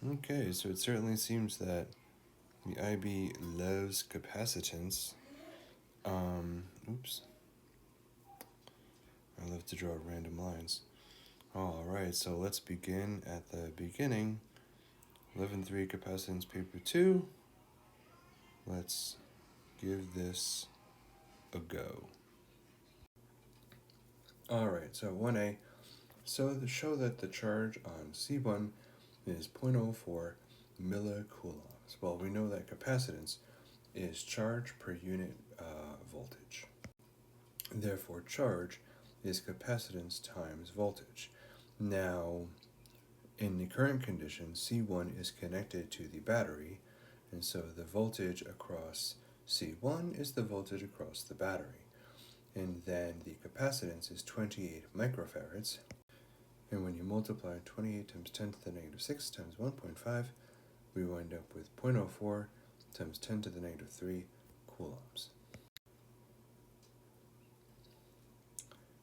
Okay, so it certainly seems that the IB loves capacitance. Oops. I love to draw random lines. Alright, so let's begin at the beginning. 11.3 capacitance paper 2. Let's give this a go. Alright, so 1A. So show that the charge on C1 is 0.04 millicoulombs. Well, we know that capacitance is charge per unit voltage. Therefore, charge is capacitance times voltage. Now, in the current condition, C1 is connected to the battery, and so the voltage across C1 is the voltage across the battery. And then the capacitance is 28 microfarads. And when you multiply 28 times 10 to the negative 6 times 1.5, we wind up with 0.04 times 10 to the negative 3 coulombs,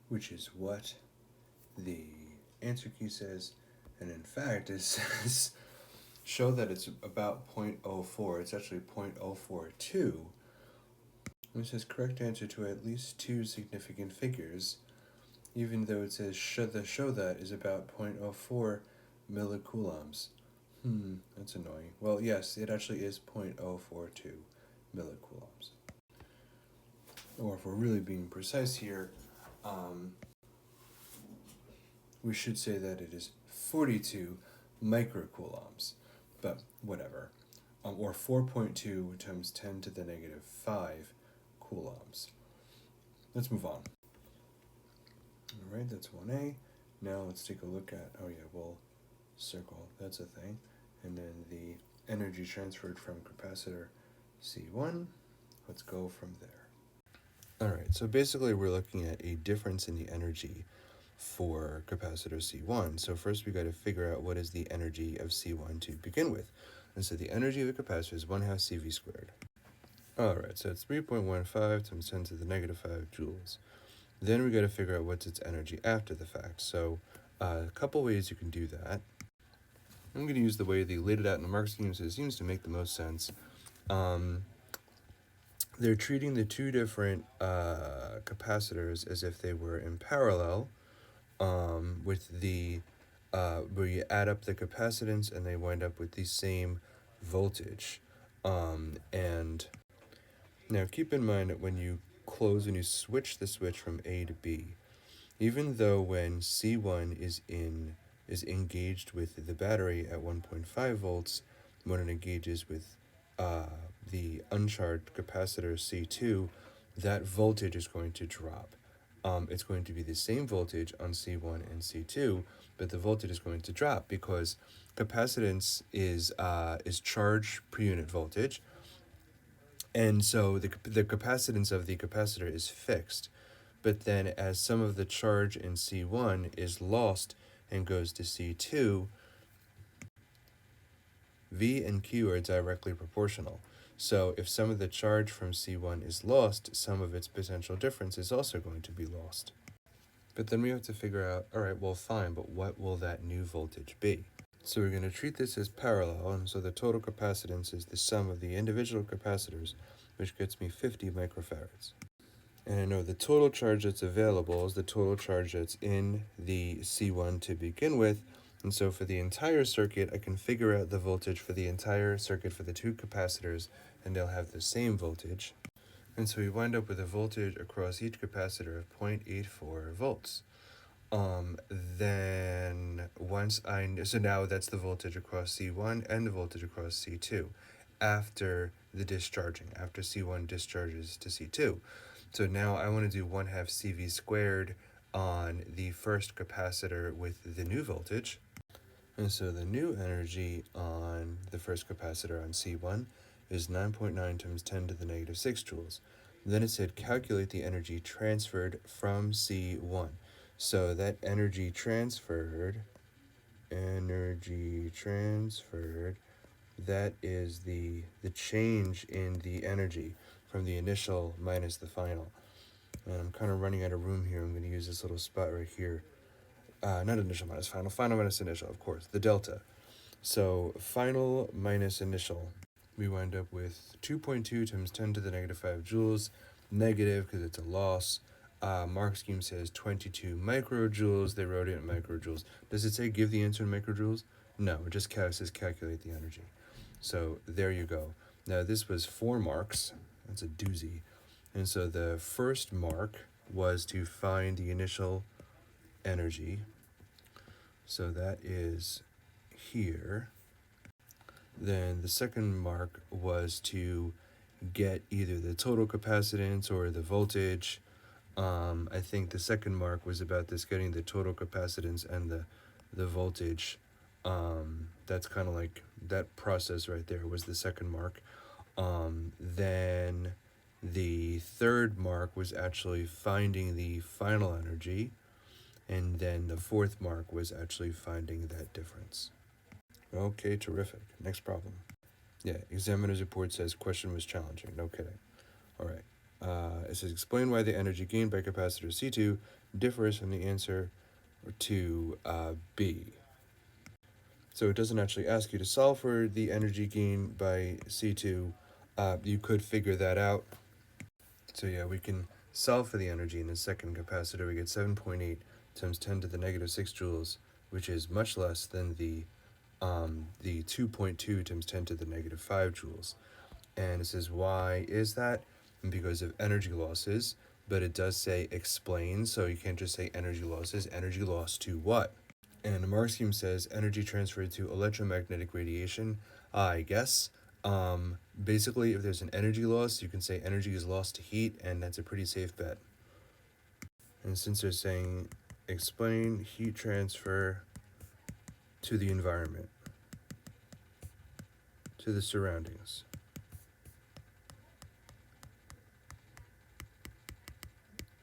which is what the answer key says. And in fact, it says show that it's about 0.04. It's actually 0.042. It says correct answer to at least two significant figures, even though it says show that is about 0.04 millicoulombs. That's annoying. Well, yes, it actually is 0.042 millicoulombs. Or if we're really being precise here, we should say that it is 42 microcoulombs, but whatever. Or 4.2 times 10 to the negative 5 coulombs. Let's move on. All right, that's 1A. Now let's take a look at, we'll circle, that's a thing. And then the energy transferred from capacitor C1. Let's go from there. All right, so basically we're looking at a difference in the energy for capacitor C1. So first we got to figure out what is the energy of C1 to begin with. And so the energy of a capacitor is 1/2 CV squared. All right, so it's 3.15 times 10 to the negative 5 joules. Then we got to figure out what's its energy after the fact. So a couple ways you can do that. I'm going to use the way they laid it out in the mark scheme, so it seems to make the most sense. They're treating the two different capacitors as if they were in parallel, with the where you add up the capacitance and they wind up with the same voltage. And now keep in mind that when you switch the switch from A to B, even though when C1 is engaged with the battery at 1.5 volts, when it engages with the uncharged capacitor C2, that voltage is going to drop. It's going to be the same voltage on C1 and C2, but the voltage is going to drop because capacitance is charge per unit voltage, and so the capacitance of the capacitor is fixed. But then as some of the charge in C1 is lost and goes to C2, V and Q are directly proportional. So if some of the charge from C1 is lost, some of its potential difference is also going to be lost. But then we have to figure out, all right, well, fine, but what will that new voltage be? So we're going to treat this as parallel, and so the total capacitance is the sum of the individual capacitors, which gets me 50 microfarads. And I know the total charge that's available is the total charge that's in the C1 to begin with. And so for the entire circuit, I can figure out the voltage for the entire circuit for the two capacitors, and they'll have the same voltage. And so we wind up with a voltage across each capacitor of 0.84 volts. So now that's the voltage across C1 and the voltage across C2 after the discharging, after C1 discharges to C2. So now I want to do 1/2 CV squared on the first capacitor with the new voltage. And so the new energy on the first capacitor on C1 is 9.9 times 10 to the negative 6 joules. Then it said calculate the energy transferred from C1. So that energy transferred, that is the change in the energy from the initial minus the final. And I'm kind of running out of room here. I'm going to use this little spot right here. Not initial minus final, final minus initial, of course, the delta. So final minus initial, we wind up with 2.2 times 10 to the negative 5 joules, negative because it's a loss. Mark scheme says 22 microjoules. They wrote it in microjoules. Does it say give the answer in microjoules? No, it just says calculate the energy. So there you go. Now this was 4 marks. That's a doozy. And so the first mark was to find the initial energy. So that is here. Then the second mark was to get either the total capacitance or the voltage. I think the second mark was about this getting the total capacitance and the voltage. That's kind of like that process right there was the second mark. Then the third mark was actually finding the final energy. And then the fourth mark was actually finding that difference. Okay, terrific. Next problem. Yeah, examiner's report says question was challenging. No kidding. All right. It says explain why the energy gained by capacitor C2 differs from the answer to B. So it doesn't actually ask you to solve for the energy gain by C2. You could figure that out. So yeah, we can solve for the energy in the second capacitor. We get 7.8 times 10 to the negative 6 joules, which is much less than the 2.2 times 10 to the negative 5 joules. And it says, why is that? And because of energy losses, but it does say explain, so you can't just say energy losses. Energy loss to what? And the Mark scheme says energy transferred to electromagnetic radiation. I guess. Basically, if there's an energy loss, you can say energy is lost to heat, and that's a pretty safe bet. And since they're saying explain heat transfer to the environment, to the surroundings.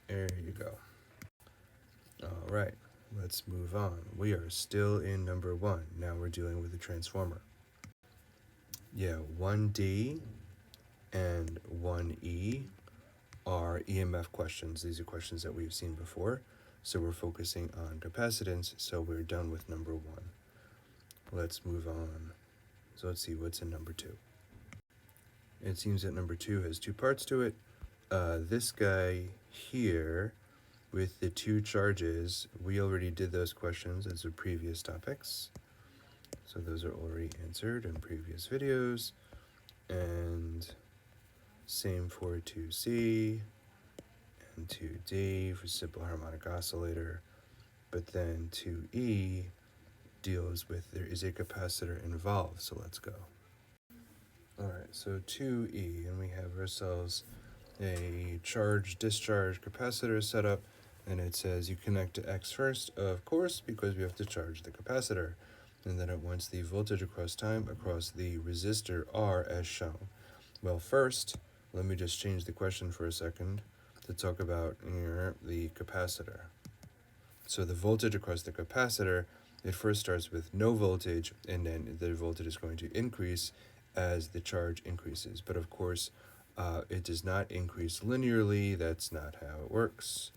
There you go. All right, let's move on. We are still in number 1. Now we're dealing with a transformer. Yeah, 1D and 1E are EMF questions. These are questions that we've seen before. So we're focusing on capacitance, so we're done with number 1. Let's move on. So let's see what's in number 2. It seems that number 2 has 2 parts to it. This guy here with the 2 charges, we already did those questions as the previous topics. So those are already answered in previous videos. And same for 2C and 2D for simple harmonic oscillator. But then 2E deals with there is a capacitor involved. So let's go. All right, so 2E, and we have ourselves a charge-discharge capacitor setup, and it says you connect to X first, of course, because we have to charge the capacitor. And then it wants the voltage across time across the resistor R as shown. Well, first, let me just change the question for a second to talk about the capacitor. So the voltage across the capacitor, it first starts with no voltage, and then the voltage is going to increase as the charge increases. But of course, it does not increase linearly. That's not how it works.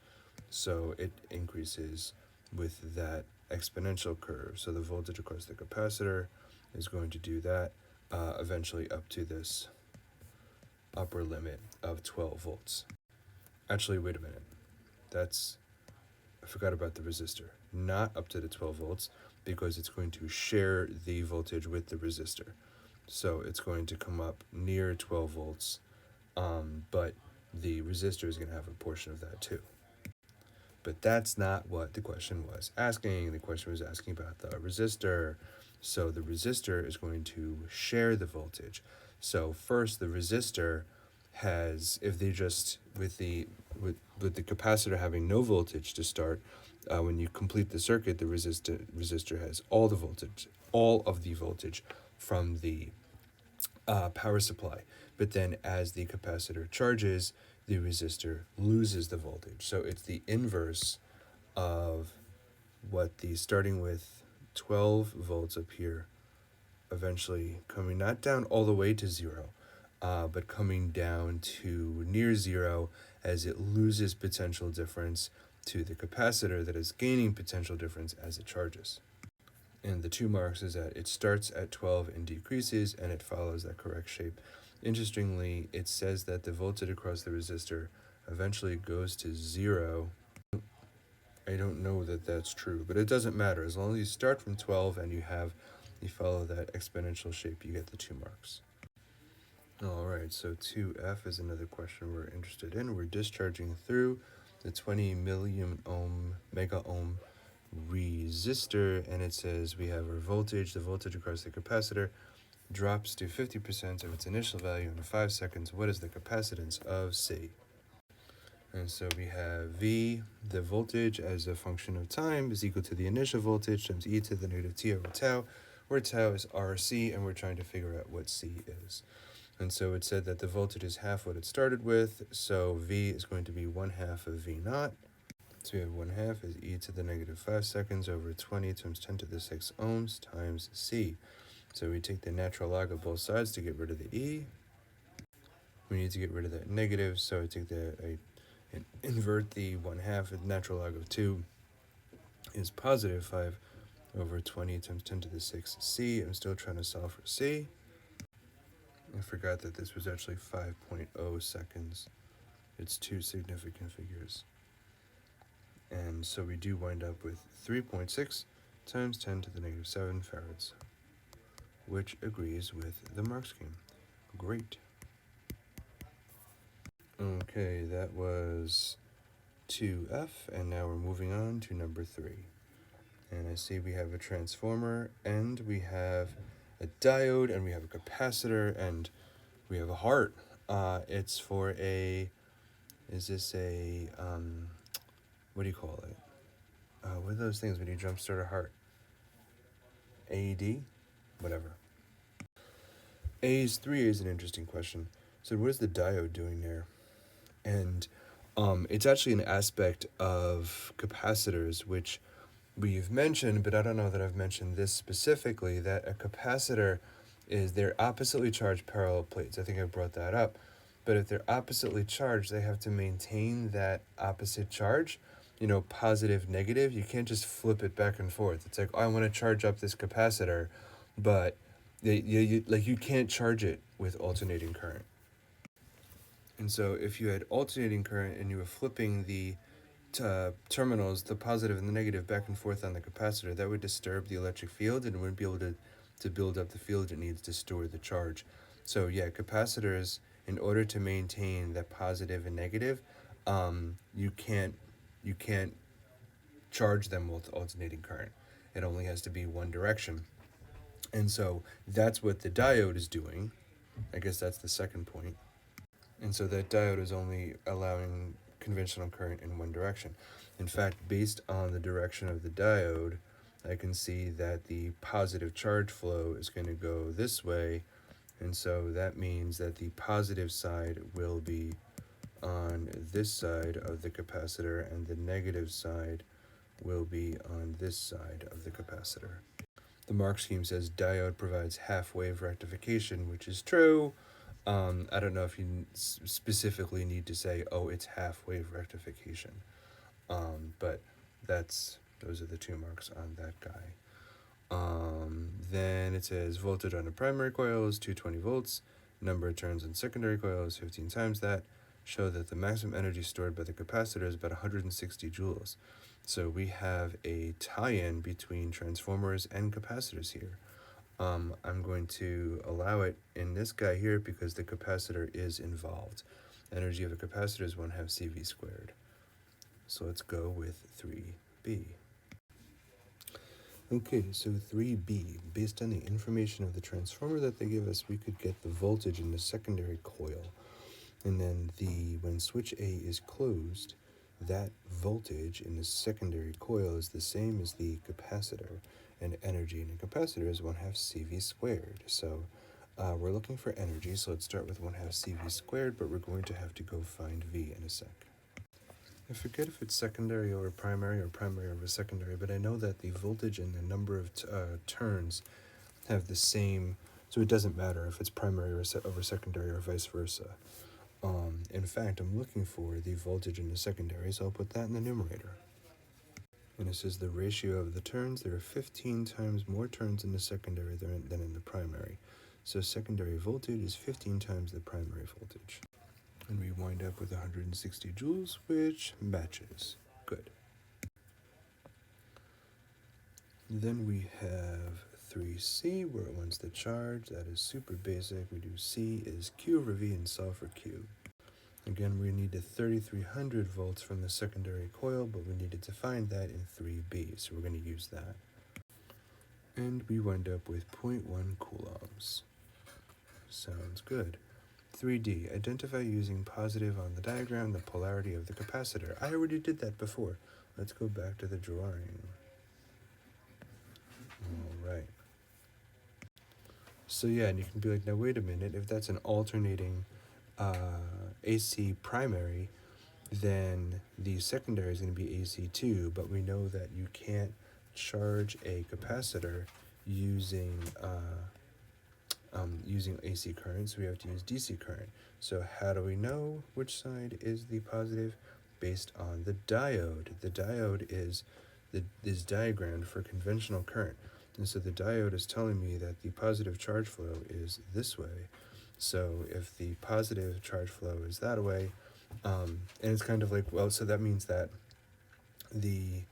So it increases with that exponential curve. So the voltage across the capacitor is going to do that eventually up to this upper limit of 12 volts. Actually, wait a minute. I forgot about the resistor. Not up to the 12 volts because it's going to share the voltage with the resistor. So it's going to come up near 12 volts, but the resistor is going to have a portion of that too. But that's not what the question was asking. The question was asking about the resistor. So the resistor is going to share the voltage. So first the resistor has, if they just, with the capacitor having no voltage to start, when you complete the circuit, the resistor has all of the voltage from the power supply. But then as the capacitor charges, the resistor loses the voltage. So it's the inverse of what the starting with 12 volts up here, eventually coming not down all the way to 0, but coming down to near 0 as it loses potential difference to the capacitor that is gaining potential difference as it charges. And the 2 marks is that it starts at 12 and decreases, and it follows that correct shape. Interestingly, it says that the voltage across the resistor eventually goes to 0. I don't know that that's true, but it doesn't matter. As long as you start from 12 and you follow that exponential shape, you get the 2 marks. All right, so 2F is another question we're interested in. We're discharging through the 20 million mega ohm resistor, and it says we have our voltage. The voltage across the capacitor drops to 50% of its initial value in 5 seconds. What is the capacitance of C? And so we have V, the voltage as a function of time, is equal to the initial voltage times e to the negative t over tau, where tau is RC, and we're trying to figure out what C is. And so it said that the voltage is half what it started with, so V is going to be 1/2 of V naught. So we have 1/2 is e to the negative 5 seconds over 20 times 10 to the 6 ohms times C. So we take the natural log of both sides to get rid of the e. We need to get rid of that negative, so I take I invert the 1/2. The natural log of 2 is positive 5 over 20 times 10 to the 6 C. I'm still trying to solve for C. I forgot that this was actually 5.0 seconds. It's 2 significant figures. And so we do wind up with 3.6 times 10 to the negative 7 farads, which agrees with the mark scheme. Great. Okay, that was 2F, and now we're moving on to number 3. And I see we have a transformer, and we have a diode, and we have a capacitor, and we have a heart. It's for a, is this a, what do you call it? What are those things when you jumpstart a heart? AED? Whatever. 3A is an interesting question. So what is the diode doing there? And it's actually an aspect of capacitors, which we've mentioned, but I don't know that I've mentioned this specifically, that a capacitor is they're oppositely charged parallel plates. I think I brought that up. But if they're oppositely charged, they have to maintain that opposite charge, positive, negative. You can't just flip it back and forth. It's like, oh, I want to charge up this capacitor, but you can't charge it with alternating current. And so if you had alternating current and you were flipping the terminals, the positive and the negative, back and forth on the capacitor, that would disturb the electric field and wouldn't be able to build up the field it needs to store the charge. So yeah, capacitors, in order to maintain that positive and negative, you can't charge them with alternating current. It only has to be one direction. And so that's what the diode is doing. I guess that's the second point. And so that diode is only allowing conventional current in one direction. In fact, based on the direction of the diode, I can see that the positive charge flow is going to go this way, and so that means that the positive side will be on this side of the capacitor, and the negative side will be on this side of the capacitor. The mark scheme says diode provides half-wave rectification, which is true. I don't know if you specifically need to say, oh, it's half-wave rectification. But those are the 2 marks on that guy. Then it says voltage on the primary coil is 220 volts. Number of turns on secondary coil is 15 times that. Show that the maximum energy stored by the capacitor is about 160 joules. So we have a tie-in between transformers and capacitors here. I'm going to allow it in this guy here because the capacitor is involved. Energy of a capacitor is 1/2 CV squared. So let's go with 3B. Okay, so 3B, based on the information of the transformer that they give us, we could get the voltage in the secondary coil. And then when switch A is closed, that voltage in the secondary coil is the same as the capacitor, and energy in a capacitor is 1/2 CV squared. So we're looking for energy, so let's start with 1/2 CV squared, but we're going to have to go find V in a sec. I forget if it's secondary over primary or primary over secondary, but I know that the voltage and the number of turns have the same, so it doesn't matter if it's primary over secondary or vice versa. In fact, I'm looking for the voltage in the secondary, so I'll put that in the numerator. And it says the ratio of the turns, there are 15 times more turns in the secondary than in the primary. So secondary voltage is 15 times the primary voltage. And we wind up with 160 joules, which matches. Good. Then we have 3C, where it wants the charge. That is super basic. We do C is Q over V and solve for Q. Again, we needed 3300 volts from the secondary coil, but we needed to find that in 3B, so we're going to use that. And we wind up with 0.1 coulombs. Sounds good. 3D, identify using positive on the diagram the polarity of the capacitor. I already did that before. Let's go back to the drawing. All right. So yeah, and you can be like, now wait a minute, if that's an alternating AC primary, then the secondary is going to be AC2, but we know that you can't charge a capacitor using using AC current, so we have to use DC current. So how do we know which side is the positive? Based on the diode. The diode is diagrammed for conventional current. And so the diode is telling me that the positive charge flow is this way. So if the positive charge flow is that way, and it's kind of like, well, so that means that the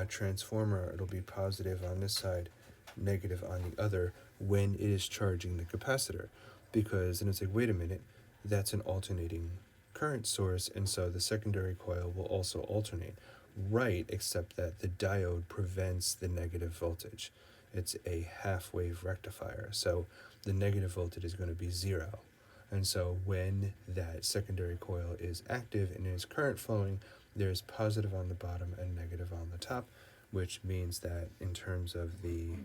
transformer, it'll be positive on this side, negative on the other when it is charging the capacitor. Because then it's like, wait a minute, that's an alternating current source, and so the secondary coil will also alternate. Right, except that the diode prevents the negative voltage. It's a half-wave rectifier, so the negative voltage is going to be 0. And so when that secondary coil is active and is current flowing, there's positive on the bottom and negative on the top, which means that in terms of the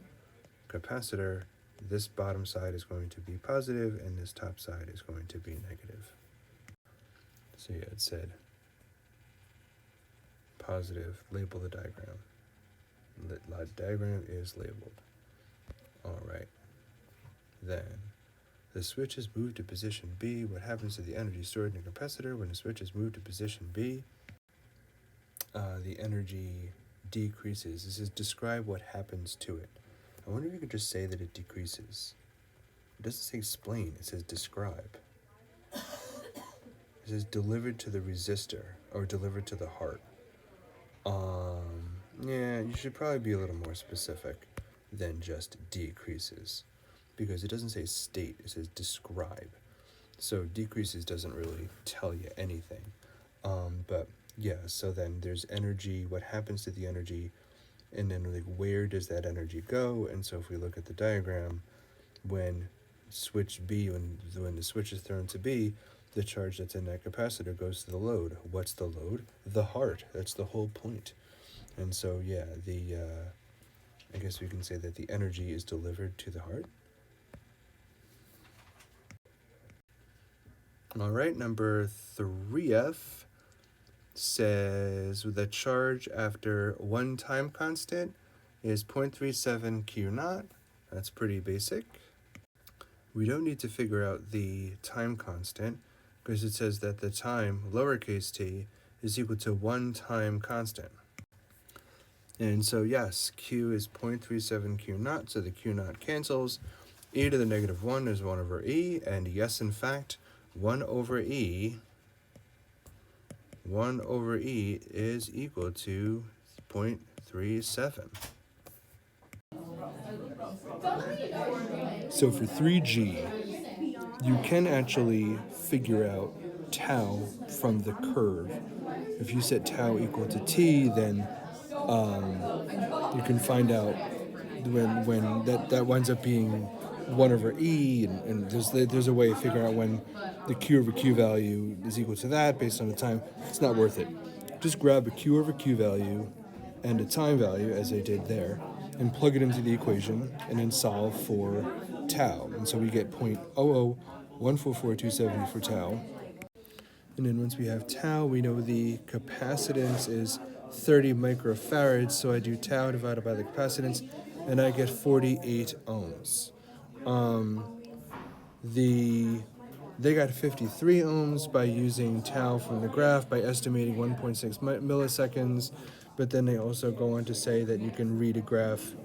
capacitor, this bottom side is going to be positive and this top side is going to be negative. So yeah, it said positive, label the diagram. The diagram is labeled. All right. Then the switch is moved to position B. What happens to the energy stored in the capacitor when the switch is moved to position B? The energy decreases. This is describe what happens to it. I wonder if you could just say that it decreases. It doesn't say explain, it says describe. It says delivered to the resistor or delivered to the heart. Yeah, you should probably be a little more specific than just decreases, because it doesn't say state, it says describe. So decreases doesn't really tell you anything. But yeah, so then there's energy, what happens to the energy, and then like where does that energy go? And so if we look at the diagram, when switch B, when the switch is thrown to B, the charge that's in that capacitor goes to the load. What's the load? The heart. That's the whole point. And so yeah, I guess we can say that the energy is delivered to the heart. All right, number 3F says the charge after one time constant is 0.37 Q naught. That's pretty basic. We don't need to figure out the time constant because it says that the time, lowercase t, is equal to one time constant. And so yes, Q is 0.37 Q naught, so the Q naught cancels. E to the negative 1 is 1 over E, and yes, in fact, 1 over E is equal to 0.37. So for 3G, you can actually figure out tau from the curve. If you set tau equal to t, then you can find out when that winds up being 1 over e, and there's a way of figuring out when the q over q value is equal to that based on the time. It's not worth it. Just grab a q over q value and a time value, as I did there, and plug it into the equation, and then solve for tau. And so we get 0.0014427 for tau. And then once we have tau, we know the capacitance is 30 microfarads, so I do tau divided by the capacitance, and I get 48 ohms. They got 53 ohms by using tau from the graph by estimating 1.6 milliseconds, but then they also go on to say that you can read a graph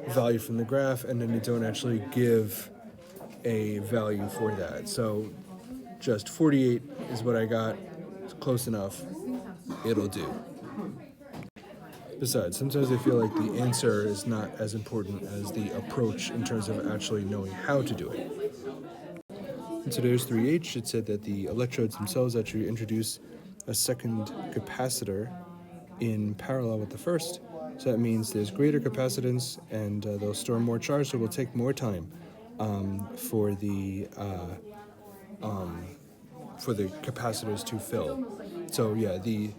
value from the graph, and then they don't actually give a value for that. So just 48 is what I got. It's close enough. It'll do. Besides, sometimes I feel like the answer is not as important as the approach in terms of actually knowing how to do it. In today's 3H, it said that the electrodes themselves actually introduce a second capacitor in parallel with the first. So that means there's greater capacitance, and they'll store more charge, so it will take more time for the capacitors to fill. So yeah, the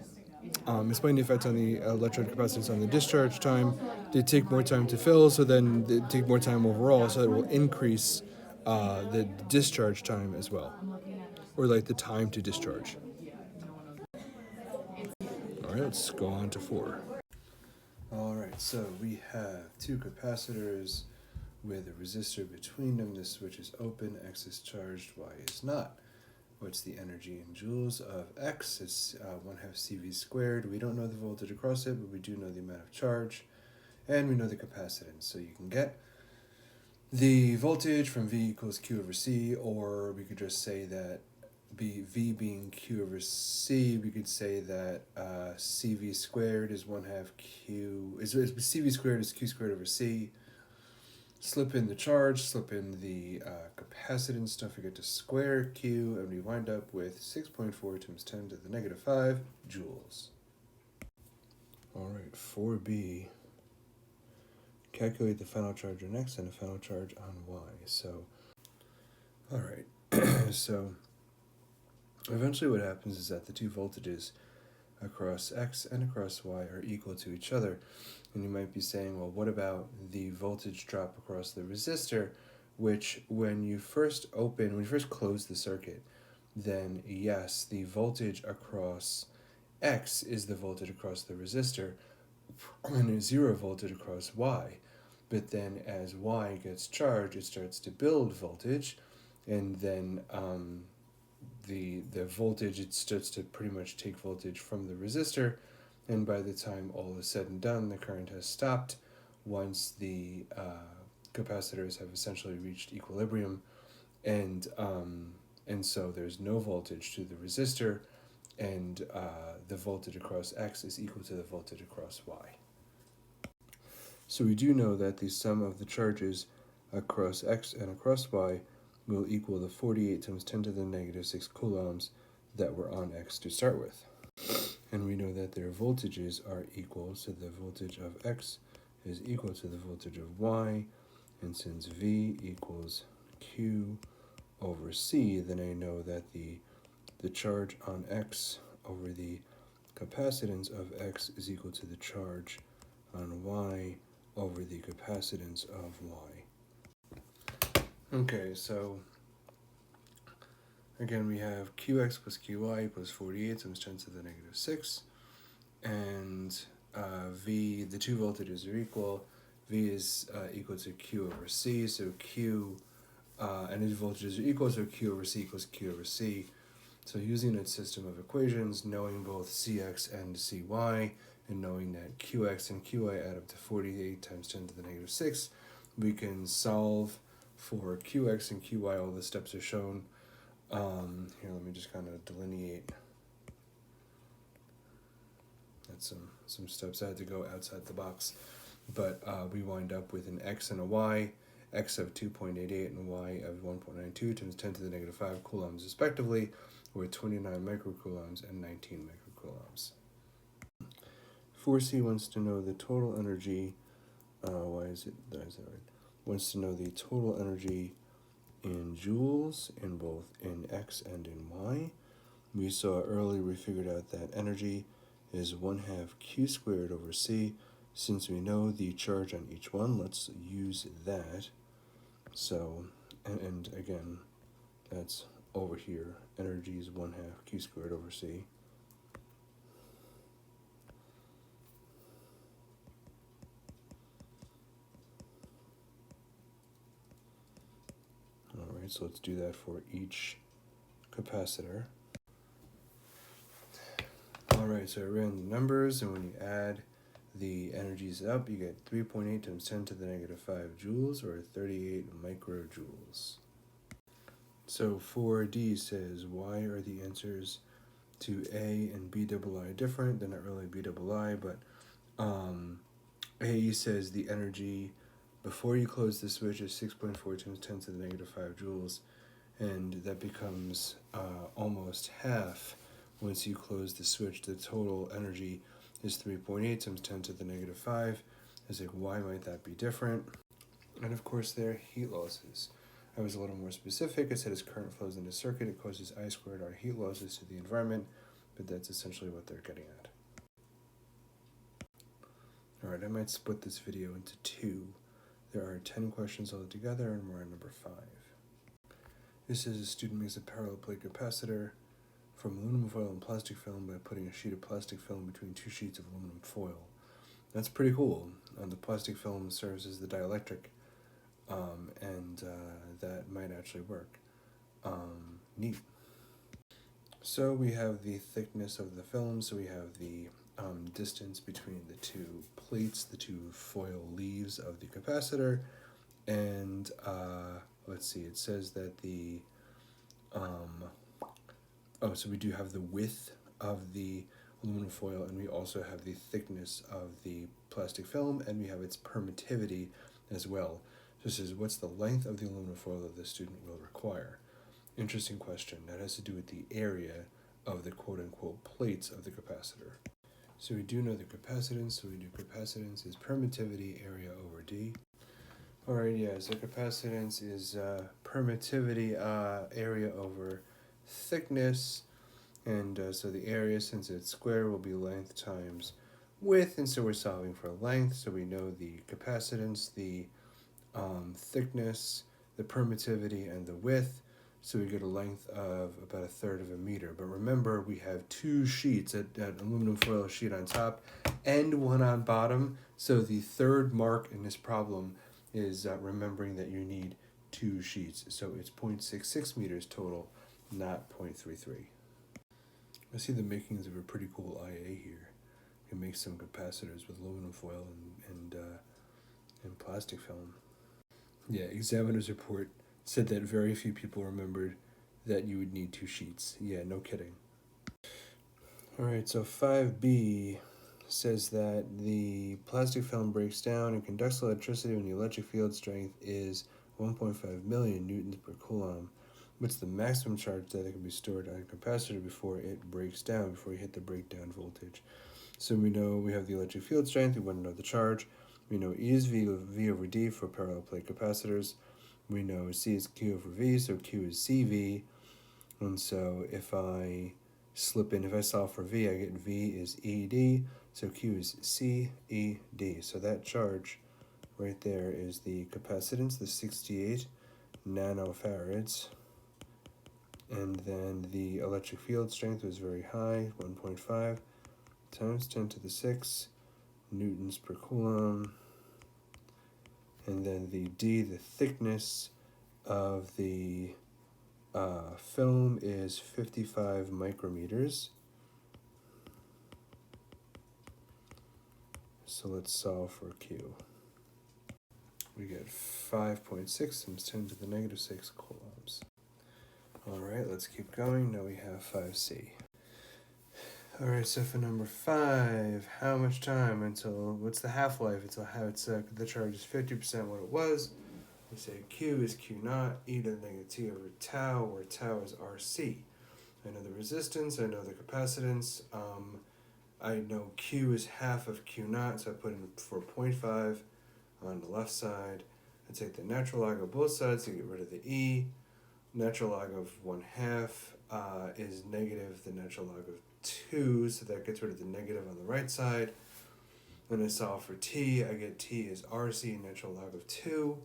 explain the effect on the electrode capacitance on the discharge time. They take more time to fill, so then they take more time overall, so it will increase the discharge time as well, or like the time to discharge. All right, let's go on to 4. All right, so we have two capacitors with a resistor between them. The switch is open, X is charged, Y is not. What's the energy in joules of X? It's 1/2 CV squared. We don't know the voltage across it, but we do know the amount of charge, and we know the capacitance. So you can get the voltage from V equals Q over C, or we could just say that V being Q over C, we could say that CV squared is 1/2 Q, CV squared is Q squared over C. Slip in the charge, slip in the capacitance, don't forget to square Q, and we wind up with 6.4 times 10 to the negative 5 joules. All right, 4B. Calculate the final charge on X and the final charge on Y. So, all right, so eventually what happens is that the two voltages across X and across Y are equal to each other. And you might be saying, well, what about the voltage drop across the resistor, which when you first close the circuit, then yes, the voltage across X is the voltage across the resistor, and there's 0 voltage across Y. But then as Y gets charged, it starts to build voltage, and then the voltage, it starts to pretty much take voltage from the resistor, and by the time all is said and done, the current has stopped once the capacitors have essentially reached equilibrium, and so there's no voltage to the resistor, and the voltage across X is equal to the voltage across Y. So we do know that the sum of the charges across X and across Y will equal the 48 times 10 to the negative 6 coulombs that were on X to start with. And we know that their voltages are equal, so the voltage of X is equal to the voltage of Y, and since V equals Q over C, then I know that the charge on X over the capacitance of X is equal to the charge on Y over the capacitance of Y. Okay, so again we have Qx plus Qy equals 48 times 10 to the negative 6, and V, the two voltages are equal. V is equal to Q over C, so Q, and these voltages are equal, so Q over C equals Q over C. So using a system of equations, knowing both Cx and Cy, and knowing that Qx and Qy add up to 48 times 10 to the negative 6, we can solve for Qx and Qy. All the steps are shown. Here, let me just kind of delineate. That's some steps I had to go outside the box. But we wind up with an X and a Y, X of 2.88 and Y of 1.92 times 10 to the negative 5 coulombs respectively, or 29 microcoulombs and 19 microcoulombs. 4C wants to know the total energy, wants to know the total energy in joules in both in X and in Y. We saw earlier, we figured out that energy is 1/2 Q squared over C. Since we know the charge on each one, let's use that. So, and again, that's over here. Energy is 1/2 Q squared over C. All right, so let's do that for each capacitor. All right, so I ran the numbers, and when you add the energy is up, you get 3.8 times 10 to the negative 5 joules, or 38 microjoules. So 4D says, why are the answers to A and B double I different? They're not really B double I, but A says the energy before you close the switch is 6.4 times 10 to the negative 5 joules, and that becomes almost half once you close the switch. The total energy is 3.8 times 10 to the negative 5. I was like, why might that be different? And of course, there are heat losses. I was a little more specific. I said as current flows in a circuit, it causes I squared R heat losses to the environment, but that's essentially what they're getting at. Alright, I might split this video into two. There are 10 questions altogether, and we're on number 5. This is a student makes a parallel plate capacitor from aluminum foil and plastic film by putting a sheet of plastic film between two sheets of aluminum foil. That's pretty cool. The plastic film serves as the dielectric, and that might actually work. Neat. So we have the thickness of the film, so we have the distance between the two plates, the two foil leaves of the capacitor, and let's see, it says that the so we do have the width of the aluminum foil, and we also have the thickness of the plastic film, and we have its permittivity as well. So it says, what's the length of the aluminum foil that the student will require? Interesting question. That has to do with the area of the quote-unquote plates of the capacitor. So we do know the capacitance, so we do capacitance is permittivity area over D. Alright, yeah, so capacitance is permittivity area over thickness, and so the area, since it's square, will be length times width, and so we're solving for length, so we know the capacitance, the thickness, the permittivity, and the width, so we get a length of about 1/3 of a meter. But remember, we have two sheets, an aluminum foil sheet on top and one on bottom, so the third mark in this problem is remembering that you need two sheets. So it's 0.66 meters total, not 0.33. I see the makings of a pretty cool IA here. You can make some capacitors with aluminum foil and plastic film. Yeah, examiner's report said that very few people remembered that you would need two sheets. Yeah, no kidding. Alright, so 5B says that the plastic film breaks down and conducts electricity when the electric field strength is 1.5 million newtons per coulomb. What's the maximum charge that can be stored on a capacitor before it breaks down, before you hit the breakdown voltage? So we know we have the electric field strength, we want to know the charge. We know E is V over D for parallel plate capacitors. We know C is Q over V, so Q is CV. And so if I solve for V, I get V is ED, so Q is CED. So that charge right there is the capacitance, the 68 nanofarads. And then the electric field strength was very high, 1.5 times 10 to the 6 newtons per coulomb. And then the D, the thickness of the film is 55 micrometers. So let's solve for Q. We get 5.6 times 10 to the negative 6 coulombs. Alright, let's keep going. Now we have 5C. Alright, so for number 5, how much time until, what's the half-life? The charge is 50% what it was. We say Q is Q naught, e to the negative t over tau, where tau is RC. I know the resistance, I know the capacitance, I know Q is half of Q naught, so I put in for 0.5 on the left side. I take the natural log of both sides to get rid of the e. Natural log of 1/2 is negative the natural log of 2, so that gets rid of the negative on the right side. When I solve for t, I get t is RC natural log of 2.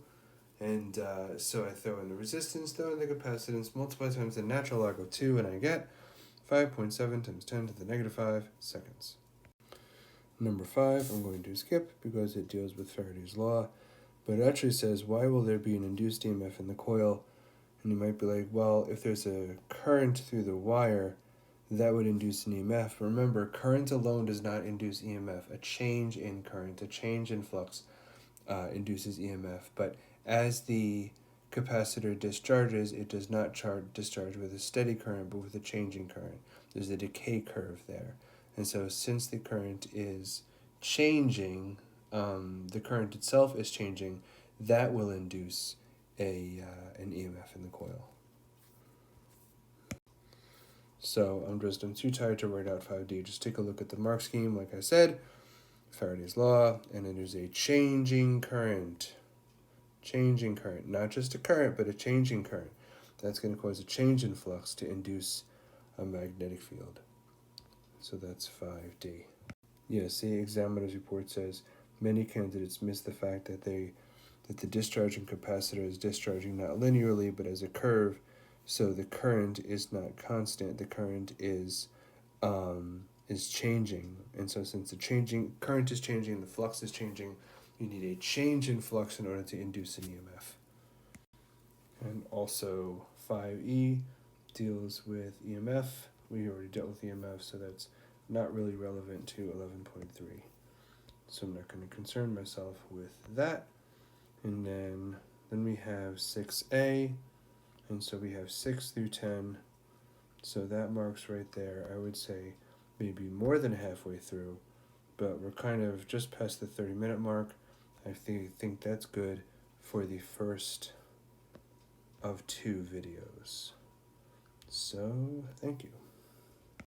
And so I throw in the resistance, throw in the capacitance, multiply times the natural log of 2, and I get 5.7 times 10 to the negative 5 seconds. Number 5, I'm going to skip because it deals with Faraday's law. But it actually says, why will there be an induced EMF in the coil? And you might be like, well, if there's a current through the wire, that would induce an EMF. Remember, current alone does not induce EMF. A change in current, a change in flux induces EMF. But as the capacitor discharges, it does not discharge with a steady current, but with a changing current. There's a decay curve there. And so since the current is changing, the current itself is changing, that will induce an EMF in the coil. So I'm too tired to write out 5D. Just take a look at the mark scheme, like I said, Faraday's law, and then there's a changing current. Changing current, not just a current, but a changing current. That's going to cause a change in flux to induce a magnetic field. So that's 5D. Yes, the examiner's report says many candidates miss the fact that the discharging capacitor is discharging not linearly but as a curve, so the current is not constant. The current is changing, and so since the current is changing, the flux is changing, you need a change in flux in order to induce an EMF. And also 5E deals with EMF. We already dealt with EMF, so that's not really relevant to 11.3. So I'm not going to concern myself with that. And then we have 6A, and so we have 6 through 10. So that marks right there, I would say maybe more than halfway through, but we're kind of just past the 30-minute mark. I think that's good for the first of 2 videos. So, thank you.